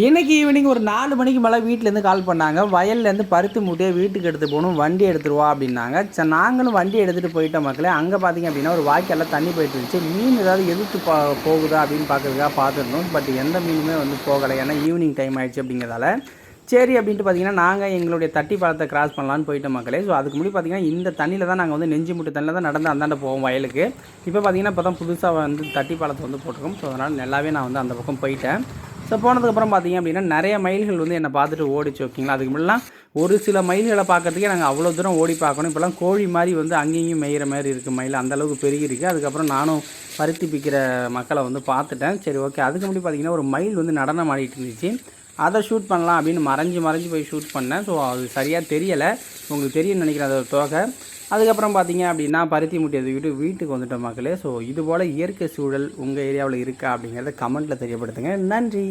இன்னைக்கு ஈவினிங் ஒரு 4 மணிக்கு மேலே வீட்டிலேருந்து கால் பண்ணாங்க. வயல்லேருந்து பருத்தி மூட்டையை வீட்டுக்கு எடுத்துகிட்டு போகணும், வண்டி எடுத்துகிட்டு வா அப்படின்னாங்க. சரி நாங்களும் வண்டி எடுத்துகிட்டு போயிட்டோம் மக்களே. அங்கே பார்த்தீங்க அப்படின்னா ஒரு வாய்க்காலில் தண்ணி போயிட்டு இருந்துச்சு. மீன் ஏதாவது எதிர்த்து போகுதா அப்படின்னு பார்க்கறதுக்காக பார்த்துருந்தோம். பட் எந்த மீனுமே வந்து போகலை. ஏன்னா ஈவினிங் டைம் ஆயிடுச்சு அப்படிங்கிறதால. சரி அப்படின்ட்டு பார்த்தீங்கன்னா நாங்கள் எங்களுடைய தட்டி பாலத்தை கிராஸ் பண்ணலான்னு போயிட்டோம் மக்களே. ஸோ அதுக்கு முன்னாடி பார்த்தீங்கன்னா இந்த தண்ணியில் தான் நாங்கள் வந்து நெஞ்சு முட்டு தண்ணியில் தான் நடந்து அந்தாண்ட போவோம் வயலுக்கு. இப்போ பார்த்தீங்கன்னா இப்போ தான் புதுசாக வந்து தட்டி பாலத்தை வந்து போட்டிருக்கோம். ஸோ அதனால் நல்லாவே நான் வந்து அந்த பக்கம் போயிட்டேன். ஸோ போனதுக்கப்புறம் பார்த்தீங்க அப்படின்னா நிறைய மயில்கள் வந்து என்னை பார்த்துட்டு ஓடிச்சு ஓகேங்களா. அதுக்கு முன்னெல்லாம் ஒரு சில மயில்களை பார்க்கறதுக்கே நாங்கள் அவ்வளோ தூரம் ஓடி பார்க்கணும். இப்போலாம் கோழி மாதிரி வந்து அங்கேயும் மேயிற மாதிரி இருக்குது மயில், அந்தளவுக்கு பெருகிருக்கு. அதுக்கப்புறம் நானும் பருத்தி பிக்கிற மக்களை வந்து பார்த்துட்டேன். சரி ஓகே. அதுக்கு முன்னாடி பார்த்தீங்கன்னா ஒரு மயில் வந்து நடனம் ஆடிட்டு இருந்துச்சு. அதை ஷூட் பண்ணலாம் அப்படின்னு மறைஞ்சு போய் ஷூட் பண்ணேன். ஸோ அது சரியாக தெரியலை, உங்களுக்கு தெரியும்னு நினைக்கிறேன் அதோட தோகை. அதுக்கப்புறம் பார்த்தீங்க அப்படின்னா பருத்தி மூட்டையை தூக்கிட்டு வீட்டுக்கு வந்துட்டோம் மக்களே. ஸோ இதுபோல் இயற்கை சூழல் உங்கள் ஏரியாவில் இருக்கா அப்படிங்கிறத கமெண்ட்டில் தெரியப்படுத்துங்க. நன்றி.